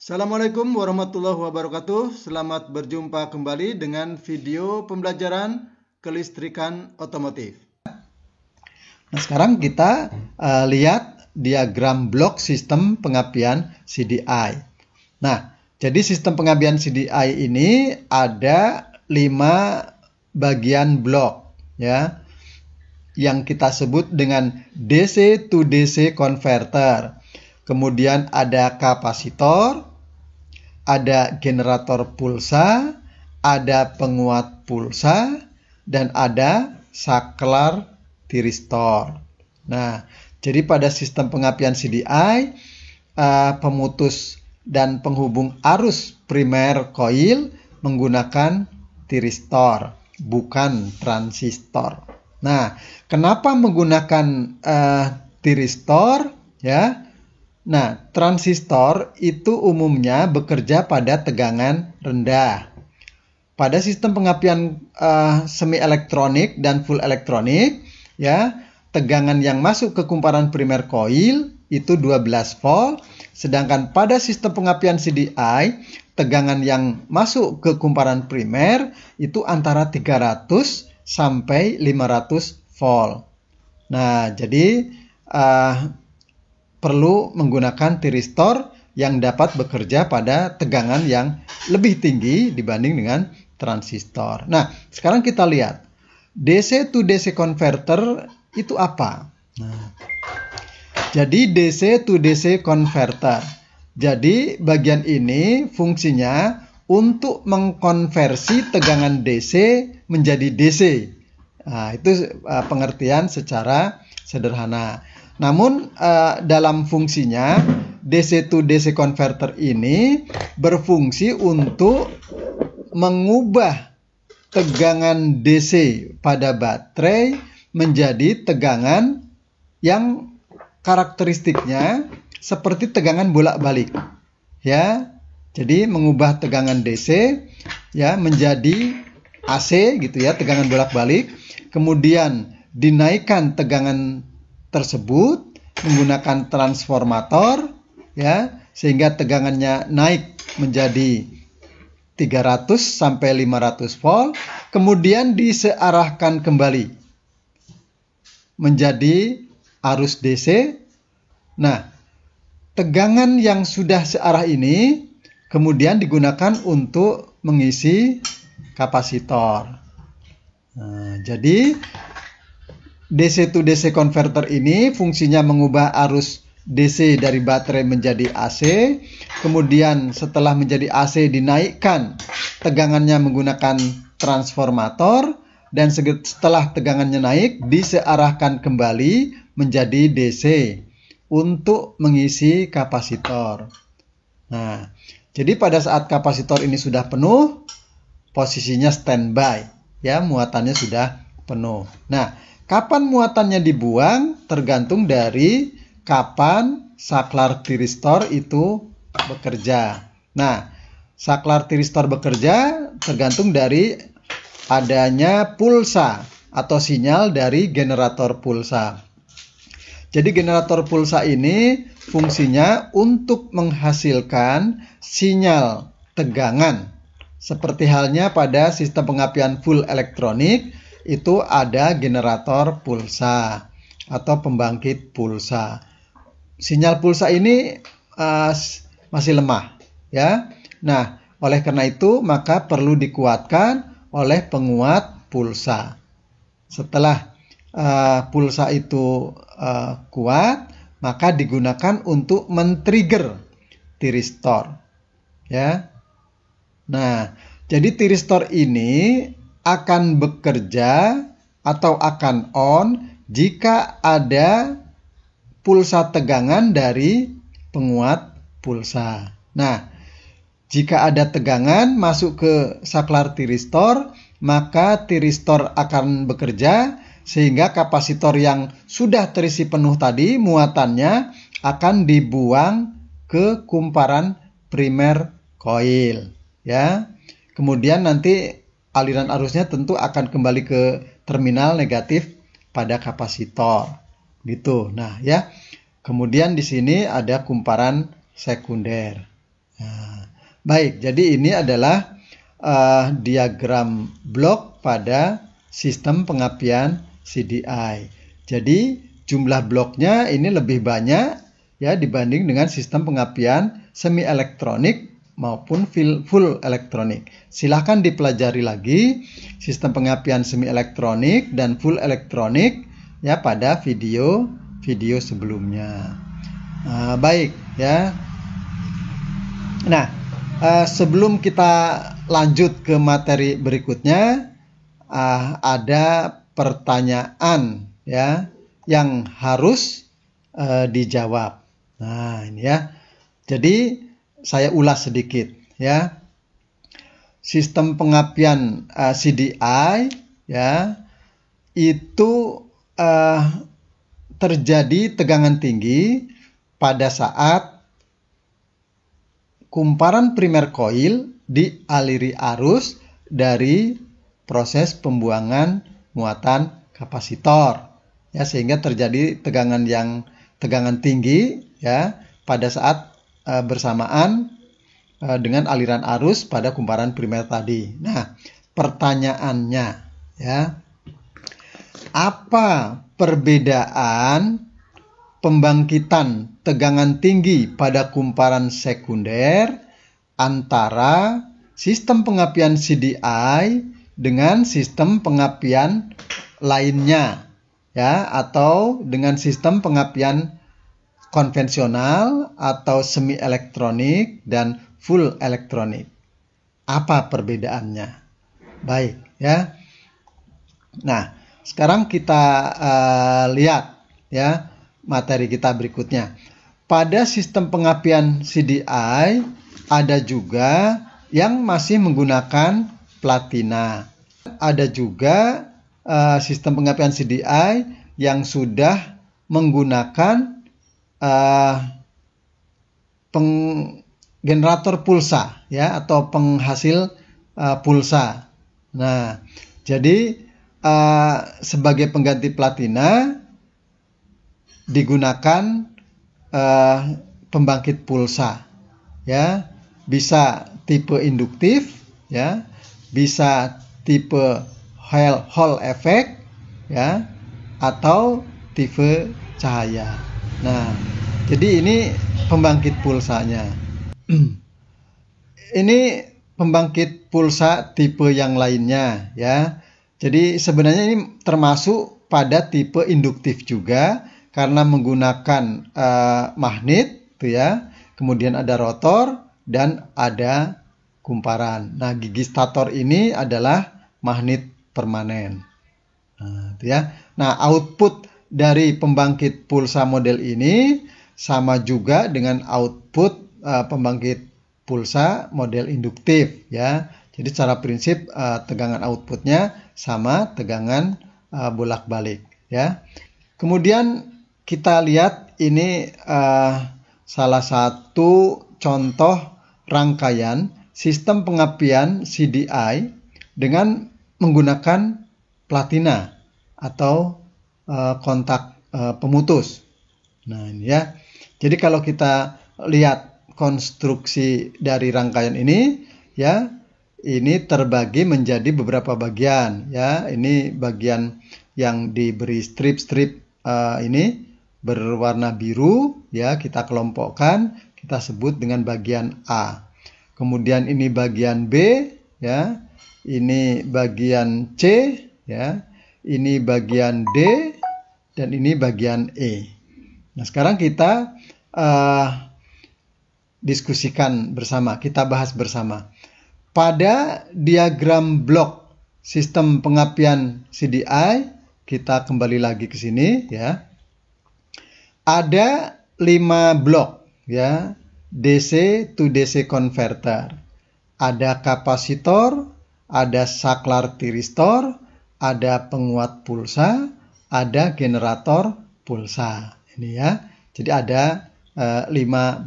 Assalamualaikum warahmatullahi wabarakatuh. Selamat berjumpa kembali dengan video pembelajaran kelistrikan otomotif. Nah, sekarang kita lihat diagram blok sistem pengapian CDI. Nah, jadi sistem pengapian CDI ini ada 5 bagian blok, ya, yang kita sebut dengan DC to DC converter. Kemudian ada kapasitor, ada generator pulsa, ada penguat pulsa, dan ada saklar tiristor. Nah, jadi pada sistem pengapian CDI, pemutus dan penghubung arus primer koil menggunakan tiristor, bukan transistor. Nah, kenapa menggunakan tiristor? Ya. Nah, transistor itu umumnya bekerja pada tegangan rendah. Pada sistem pengapian semi elektronik dan full elektronik, ya, tegangan yang masuk ke kumparan primer koil itu 12 volt, sedangkan pada sistem pengapian CDI, tegangan yang masuk ke kumparan primer itu antara 300 sampai 500 volt. Nah, jadi perlu menggunakan tiristor yang dapat bekerja pada tegangan yang lebih tinggi dibanding dengan transistor. Nah, sekarang kita lihat DC to DC converter itu apa? Nah, jadi DC to DC converter. Jadi bagian ini fungsinya untuk mengkonversi tegangan DC menjadi DC. Nah, itu pengertian secara sederhana. Namun dalam fungsinya DC to DC converter ini berfungsi untuk mengubah tegangan DC pada baterai menjadi tegangan yang karakteristiknya seperti tegangan bolak-balik. Ya. Jadi mengubah tegangan DC ya menjadi AC gitu ya, tegangan bolak-balik. Kemudian dinaikkan tegangan tersebut menggunakan transformator ya, sehingga tegangannya naik menjadi 300 sampai 500 volt, kemudian disearahkan kembali menjadi arus DC. Nah, tegangan yang sudah searah ini kemudian digunakan untuk mengisi kapasitor. Nah, jadi DC to DC converter ini fungsinya mengubah arus DC dari baterai menjadi AC. Kemudian setelah menjadi AC dinaikkan tegangannya menggunakan transformator. Dan setelah tegangannya naik disearahkan kembali menjadi DC untuk mengisi kapasitor. Nah, jadi pada saat kapasitor ini sudah penuh, posisinya standby. Ya, muatannya sudah penuh. Nah, kapan muatannya dibuang tergantung dari kapan saklar tiristor itu bekerja. Nah, saklar tiristor bekerja tergantung dari adanya pulsa atau sinyal dari generator pulsa. Jadi generator pulsa ini fungsinya untuk menghasilkan sinyal tegangan. Seperti halnya pada sistem pengapian full elektronik, itu ada generator pulsa atau pembangkit pulsa. Sinyal pulsa ini masih lemah, ya. Nah, oleh karena itu maka perlu dikuatkan oleh penguat pulsa. Setelah pulsa itu kuat, maka digunakan untuk men-trigger tiristor, ya. Nah, jadi tiristor ini akan bekerja atau akan on jika ada pulsa tegangan dari penguat pulsa. Nah, jika ada tegangan masuk ke saklar tiristor, maka tiristor akan bekerja sehingga kapasitor yang sudah terisi penuh tadi muatannya akan dibuang ke kumparan primer koil, ya. Kemudian nanti aliran arusnya tentu akan kembali ke terminal negatif pada kapasitor. Gitu. Nah, ya. Kemudian di sini ada kumparan sekunder. Nah, Baik, jadi ini adalah diagram blok pada sistem pengapian CDI. Jadi jumlah bloknya ini lebih banyak ya dibanding dengan sistem pengapian semi elektronik maupun full elektronik. Silahkan dipelajari lagi sistem pengapian semi elektronik dan full elektronik ya pada video sebelumnya. Baik ya. Nah, sebelum kita lanjut ke materi berikutnya, ada pertanyaan ya yang harus dijawab. Nah, ini ya. Jadi saya ulas sedikit ya. Sistem pengapian CDI ya itu terjadi tegangan tinggi pada saat kumparan primer koil dialiri arus dari proses pembuangan muatan kapasitor ya, sehingga terjadi tegangan tinggi ya pada saat bersamaan dengan aliran arus pada kumparan primer tadi. Nah, pertanyaannya ya, apa perbedaan pembangkitan tegangan tinggi pada kumparan sekunder antara sistem pengapian CDI dengan sistem pengapian lainnya ya, atau dengan sistem pengapian konvensional atau semi elektronik dan full elektronik. Apa perbedaannya? Baik ya. Nah, sekarang kita lihat ya materi kita berikutnya. Pada sistem pengapian CDI ada juga yang masih menggunakan platina. Ada juga sistem pengapian CDI yang sudah menggunakan generator pulsa ya, atau penghasil pulsa. Nah, jadi sebagai pengganti platina digunakan pembangkit pulsa ya, bisa tipe induktif ya, bisa tipe Hall effect ya, atau tipe cahaya. Nah, jadi ini pembangkit pulsanya. Ini pembangkit pulsa tipe yang lainnya ya. Jadi sebenarnya ini termasuk pada tipe induktif juga karena menggunakan magnet tuh ya. Kemudian ada rotor dan ada kumparan. Nah, gigi stator ini adalah magnet permanen. Nah, itu ya. Nah, output dari pembangkit pulsa model ini sama juga dengan output pembangkit pulsa model induktif ya. Jadi secara prinsip tegangan outputnya sama tegangan bolak-balik ya. Kemudian kita lihat ini salah satu contoh rangkaian sistem pengapian CDI dengan menggunakan platina atau kontak pemutus. Nah, ini ya. Jadi kalau kita lihat konstruksi dari rangkaian ini ya, ini terbagi menjadi beberapa bagian ya. Ini bagian yang diberi strip-strip ini berwarna biru ya, kita kelompokkan, kita sebut dengan bagian A. Kemudian ini bagian B ya, ini bagian C ya, ini bagian D, dan ini bagian E. Nah, sekarang kita diskusikan bersama, kita bahas bersama. Pada diagram blok sistem pengapian CDI, kita kembali lagi ke sini ya. Ada 5 blok ya, DC to DC converter. Ada kapasitor, ada saklar tiristor, ada penguat pulsa, ada generator pulsa. Ini ya. Jadi ada 5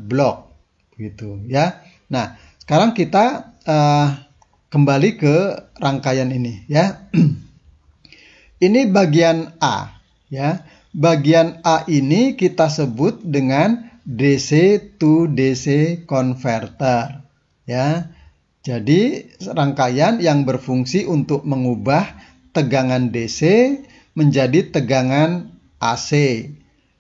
blok gitu ya. Nah, sekarang kita kembali ke rangkaian ini ya. Ini bagian A ya. Bagian A ini kita sebut dengan DC to DC converter ya. Jadi rangkaian yang berfungsi untuk mengubah tegangan DC menjadi tegangan AC.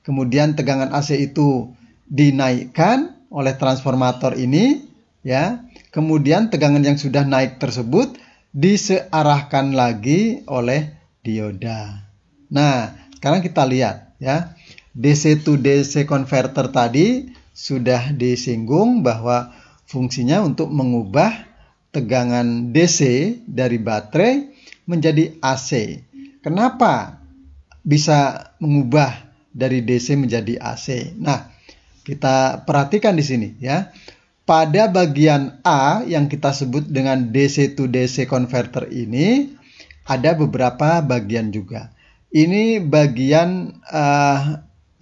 Kemudian tegangan AC itu dinaikkan oleh transformator ini, ya. Kemudian tegangan yang sudah naik tersebut disearahkan lagi oleh dioda. Nah, sekarang kita lihat, ya. DC to DC converter tadi sudah disinggung bahwa fungsinya untuk mengubah tegangan DC dari baterai menjadi AC. Kenapa bisa mengubah dari DC menjadi AC? Nah, kita perhatikan di sini, ya. Pada bagian A yang kita sebut dengan DC to DC converter ini ada beberapa bagian juga. Ini bagian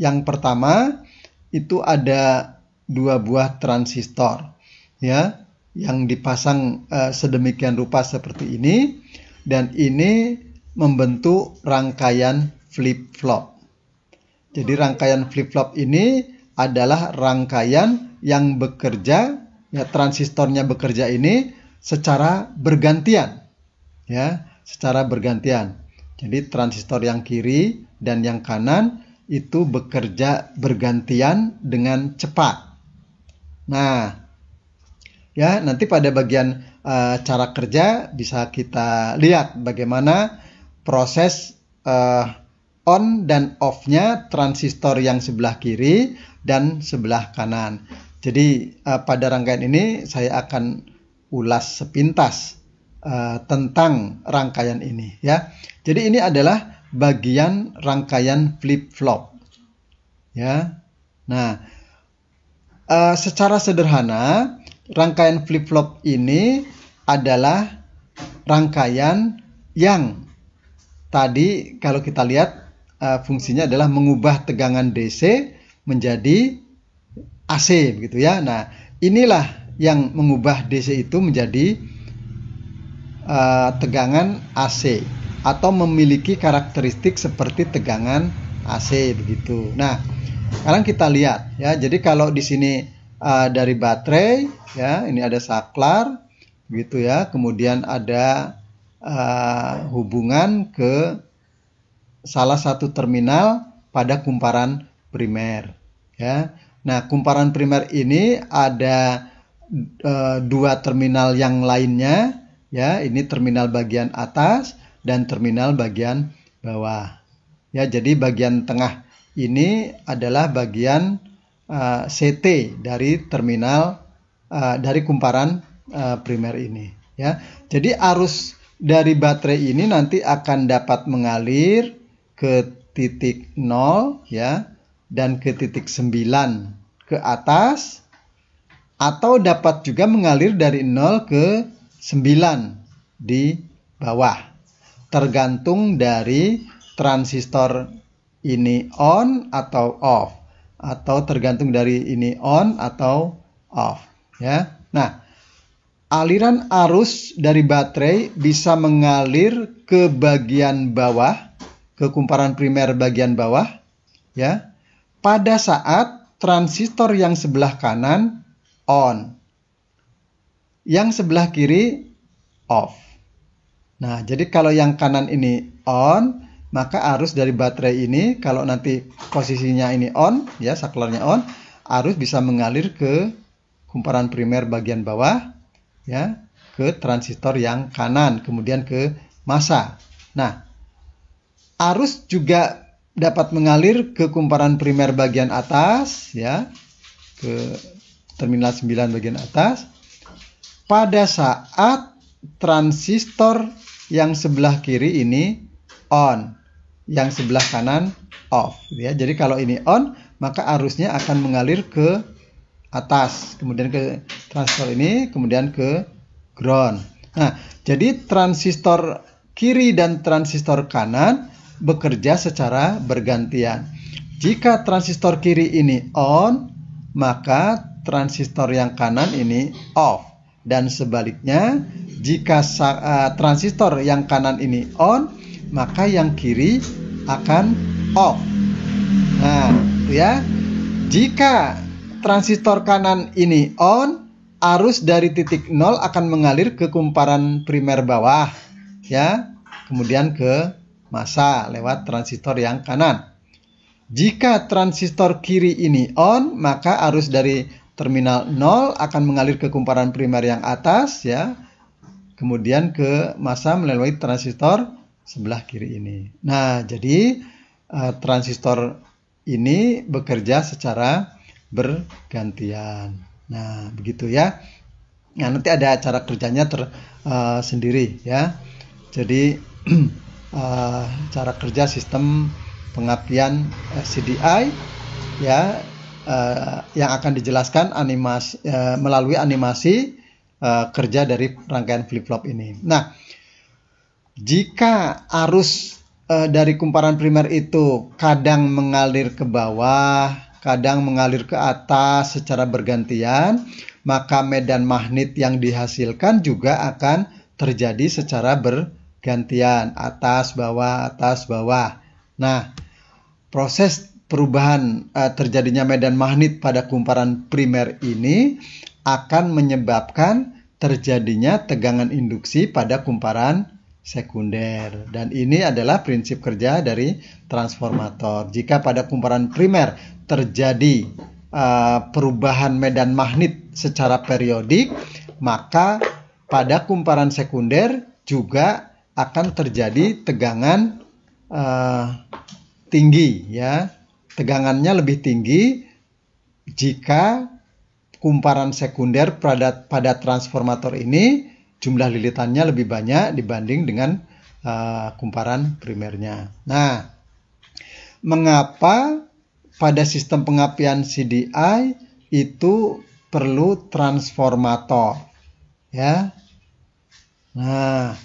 yang pertama itu ada 2 buah transistor, ya, yang dipasang sedemikian rupa seperti ini, dan ini membentuk rangkaian flip-flop. Jadi rangkaian flip-flop ini adalah rangkaian yang bekerja, ya, transistornya bekerja ini secara bergantian, ya, secara bergantian. Jadi transistor yang kiri dan yang kanan itu bekerja bergantian dengan cepat. Nah, ya, nanti pada bagian cara kerja bisa kita lihat bagaimana proses on dan off-nya transistor yang sebelah kiri dan sebelah kanan. Jadi pada rangkaian ini saya akan ulas sepintas tentang rangkaian ini, ya. Jadi ini adalah bagian rangkaian flip-flop, ya. Nah, secara sederhana rangkaian flip-flop ini adalah rangkaian yang tadi kalau kita lihat fungsinya adalah mengubah tegangan DC menjadi AC, begitu, ya. Nah, inilah yang mengubah DC itu menjadi tegangan AC atau memiliki karakteristik seperti tegangan AC, begitu. Nah, sekarang kita lihat, ya. Jadi kalau di sini dari baterai, ya, ini ada saklar, gitu, ya. Kemudian ada hubungan ke salah satu terminal pada kumparan primer, ya. Nah, kumparan primer ini ada 2 terminal yang lainnya, ya. Ini terminal bagian atas dan terminal bagian bawah, ya. Jadi bagian tengah ini adalah bagian CT dari terminal dari kumparan primer ini, ya. Jadi arus dari baterai ini nanti akan dapat mengalir ke titik 0, ya, dan ke titik 9 ke atas, atau dapat juga mengalir dari 0 ke 9 di bawah, tergantung dari transistor ini on atau off, atau tergantung dari ini on atau off, ya. Nah, aliran arus dari baterai bisa mengalir ke bagian bawah, ke kumparan primer bagian bawah, ya, pada saat transistor yang sebelah kanan on, yang sebelah kiri off. Nah, jadi kalau yang kanan ini on, maka arus dari baterai ini kalau nanti posisinya ini on, ya, saklarnya on, arus bisa mengalir ke kumparan primer bagian bawah, ya, ke transistor yang kanan, kemudian ke massa. Nah, arus juga dapat mengalir ke kumparan primer bagian atas, ya, ke terminal 9 bagian atas, pada saat transistor yang sebelah kiri ini on, yang sebelah kanan off, ya. Jadi kalau ini on, maka arusnya akan mengalir ke atas, kemudian ke transistor ini, kemudian ke ground. Nah, jadi transistor kiri dan transistor kanan bekerja secara bergantian. Jika transistor kiri ini on, maka transistor yang kanan ini off. Dan sebaliknya, jika transistor yang kanan ini on, maka yang kiri akan off. Nah, ya. Jika transistor kanan ini on, arus dari titik 0 akan mengalir ke kumparan primer bawah, ya, kemudian ke massa lewat transistor yang kanan. Jika transistor kiri ini on, maka arus dari terminal 0 akan mengalir ke kumparan primer yang atas, ya, kemudian ke massa melalui transistor sebelah kiri ini. Nah, jadi transistor ini bekerja secara bergantian. Nah, begitu ya. Nah, nanti ada cara kerjanya sendiri, ya. Jadi cara kerja sistem pengapian CDI, ya, yang akan dijelaskan melalui animasi kerja dari rangkaian flip-flop ini. Nah, jika arus dari kumparan primer itu kadang mengalir ke bawah, kadang mengalir ke atas secara bergantian, maka medan magnet yang dihasilkan juga akan terjadi secara bergantian, atas bawah. Nah, proses perubahan terjadinya medan magnet pada kumparan primer ini akan menyebabkan terjadinya tegangan induksi pada kumparan sekunder. Dan ini adalah prinsip kerja dari transformator. Jika pada kumparan primer terjadi perubahan medan magnet secara periodik, maka pada kumparan sekunder juga akan terjadi tegangan tinggi, ya. Tegangannya lebih tinggi jika kumparan sekunder pada transformator ini jumlah lilitannya lebih banyak dibanding dengan kumparan primernya. Nah, mengapa pada sistem pengapian CDI itu perlu transformator, ya? Nah,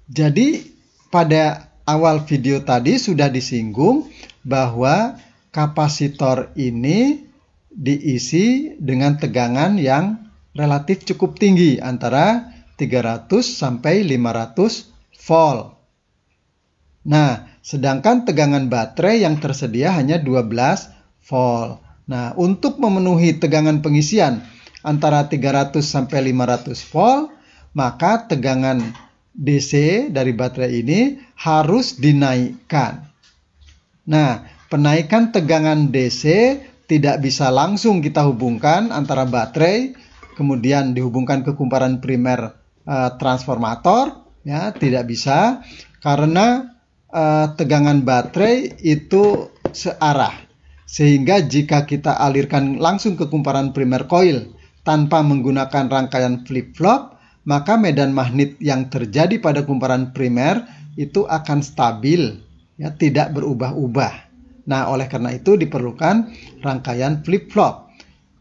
jadi pada awal video tadi sudah disinggung bahwa kapasitor ini diisi dengan tegangan yang relatif cukup tinggi antara 300 sampai 500 volt. Nah, sedangkan tegangan baterai yang tersedia hanya 12 volt. Nah, untuk memenuhi tegangan pengisian antara 300 sampai 500 volt, maka tegangan DC dari baterai ini harus dinaikkan. Nah, penaikan tegangan DC tidak bisa langsung kita hubungkan antara baterai kemudian dihubungkan ke kumparan primer transformator, ya, tidak bisa karena tegangan baterai itu searah. Sehingga jika kita alirkan langsung ke kumparan primer coil tanpa menggunakan rangkaian flip-flop, maka medan magnet yang terjadi pada kumparan primer itu akan stabil, ya, tidak berubah-ubah. Nah, oleh karena itu diperlukan rangkaian flip-flop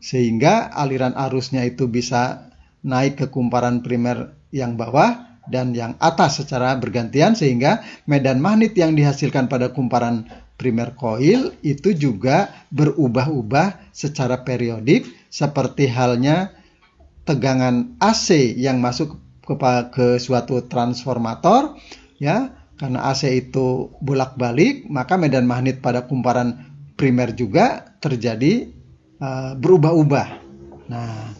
sehingga aliran arusnya itu bisa naik ke kumparan primer yang bawah dan yang atas secara bergantian, sehingga medan magnet yang dihasilkan pada kumparan primer coil itu juga berubah-ubah secara periodik seperti halnya tegangan AC yang masuk ke suatu transformator, ya. Karena AC itu bolak-balik, maka medan magnet pada kumparan primer juga terjadi berubah-ubah. Nah,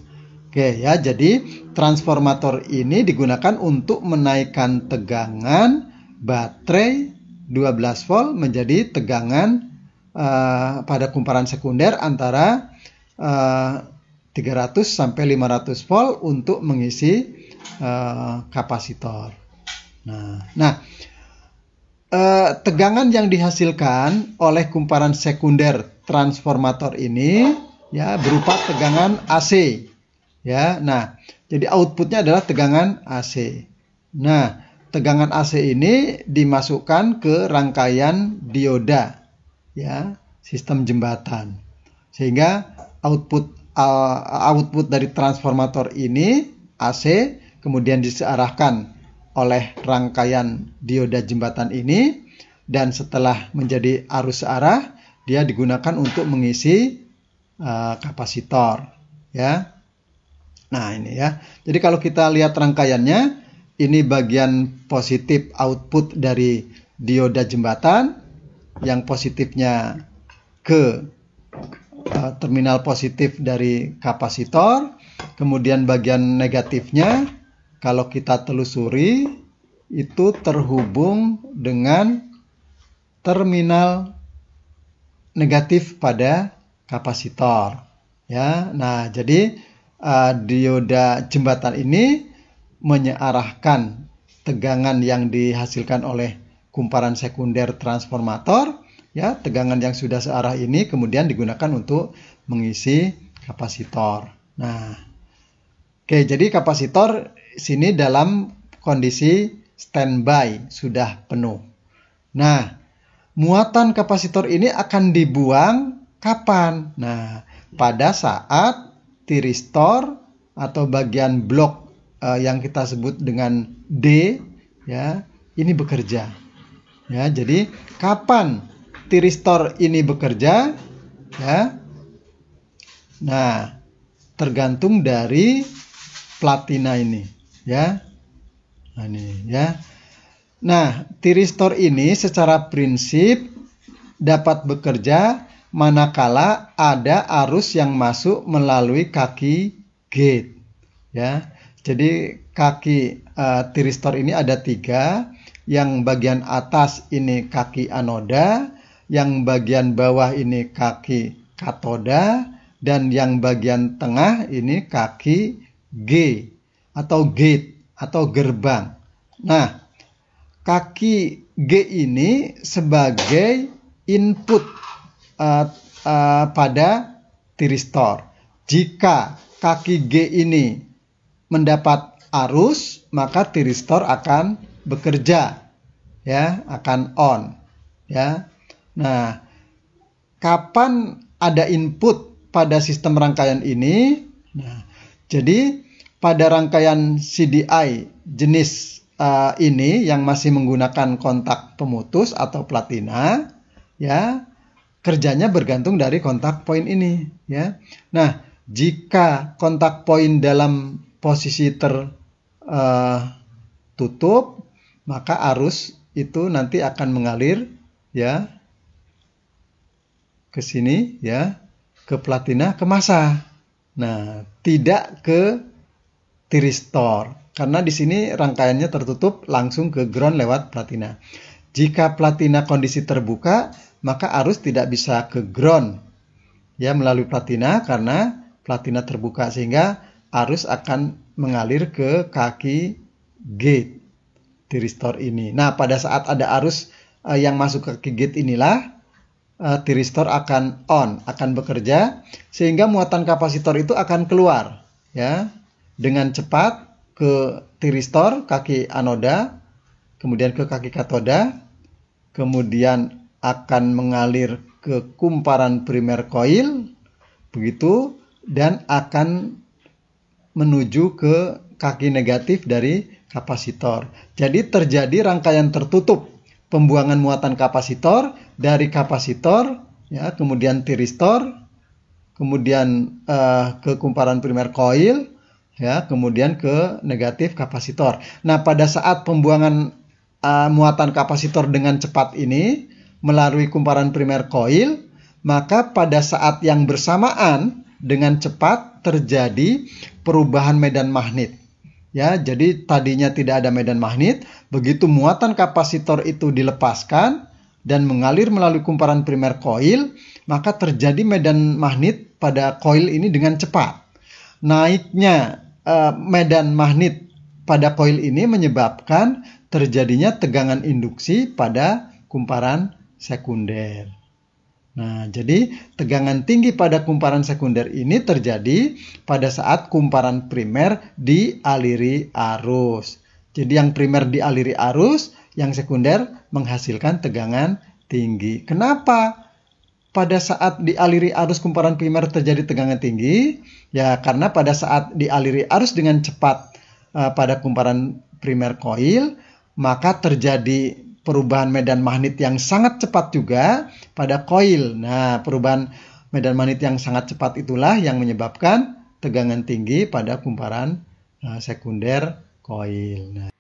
oke, ya, jadi transformator ini digunakan untuk menaikkan tegangan baterai 12 volt menjadi tegangan pada kumparan sekunder antara 300 sampai 500 volt untuk mengisi kapasitor. Nah, tegangan yang dihasilkan oleh kumparan sekunder transformator ini, ya, berupa tegangan AC, ya. Nah, jadi outputnya adalah tegangan AC. Nah, tegangan AC ini dimasukkan ke rangkaian dioda, ya, sistem jembatan, sehingga output dari transformator ini AC kemudian disearahkan oleh rangkaian dioda jembatan ini, dan setelah menjadi arus searah dia digunakan untuk mengisi kapasitor, ya. Nah, ini, ya. Jadi kalau kita lihat rangkaiannya, ini bagian positif output dari dioda jembatan yang positifnya ke terminal positif dari kapasitor, Kemudian bagian negatifnya, kalau kita telusuri, itu terhubung dengan terminal negatif pada kapasitor. Ya, nah jadi dioda jembatan ini menyearahkan tegangan yang dihasilkan oleh kumparan sekunder transformator, ya, tegangan yang sudah searah ini kemudian digunakan untuk mengisi kapasitor. Nah, oke, jadi kapasitor sini dalam kondisi standby, sudah penuh. Nah, muatan kapasitor ini akan dibuang kapan? Nah, pada saat tiristor atau bagian blok yang kita sebut dengan D, ya, ini bekerja. Ya, jadi kapan tiristor ini bekerja? Ya. Nah, tergantung dari platina ini, ya. Nah, ini, ya. Nah, tiristor ini secara prinsip dapat bekerja manakala ada arus yang masuk melalui kaki gate. Ya, jadi kaki tiristor ini ada 3. Yang bagian atas ini kaki anoda, yang bagian bawah ini kaki katoda, dan yang bagian tengah ini kaki G atau gate atau gerbang. Nah, kaki G ini sebagai input pada tiristor. Jika kaki G ini mendapat arus, maka tiristor akan bekerja, ya, akan on, ya. Nah, kapan ada input pada sistem rangkaian ini? Nah, jadi pada rangkaian CDI jenis ini yang masih menggunakan kontak pemutus atau platina, ya, kerjanya bergantung dari kontak poin ini, ya. Nah, jika kontak poin dalam posisi tertutup, maka arus itu nanti akan mengalir, ya, ke sini, ya, ke platina, ke massa. Nah, tidak ke tiristor karena di sini rangkaiannya tertutup langsung ke ground lewat platina. Jika platina kondisi terbuka, maka arus tidak bisa ke ground, ya, melalui platina karena platina terbuka, sehingga arus akan mengalir ke kaki gate tiristor ini. Nah, pada saat ada arus yang masuk ke kaki gate inilah tiristor akan on, akan bekerja, sehingga muatan kapasitor itu akan keluar, ya, dengan cepat ke tiristor kaki anoda, kemudian ke kaki katoda, kemudian akan mengalir ke kumparan primer coil, begitu, dan akan menuju ke kaki negatif dari kapasitor. Jadi terjadi rangkaian tertutup, pembuangan muatan kapasitor dari kapasitor, ya, kemudian tiristor, kemudian ke kumparan primer coil, ya, kemudian ke negatif kapasitor. Nah, pada saat pembuangan muatan kapasitor dengan cepat ini melalui kumparan primer coil, maka pada saat yang bersamaan dengan cepat terjadi perubahan medan magnet. Ya, jadi tadinya tidak ada medan magnet, begitu muatan kapasitor itu dilepaskan dan mengalir melalui kumparan primer coil, maka terjadi medan magnet pada coil ini dengan cepat. Naiknya medan magnet pada coil ini menyebabkan terjadinya tegangan induksi pada kumparan sekunder. Nah, jadi tegangan tinggi pada kumparan sekunder ini terjadi pada saat kumparan primer dialiri arus. Jadi yang primer dialiri arus, yang sekunder menghasilkan tegangan tinggi. Kenapa pada saat dialiri arus kumparan primer terjadi tegangan tinggi? Ya, karena pada saat dialiri arus dengan cepat pada kumparan primer coil, maka terjadi perubahan medan magnet yang sangat cepat juga pada coil. Nah, perubahan medan magnet yang sangat cepat itulah yang menyebabkan tegangan tinggi pada kumparan sekunder coil. Nah,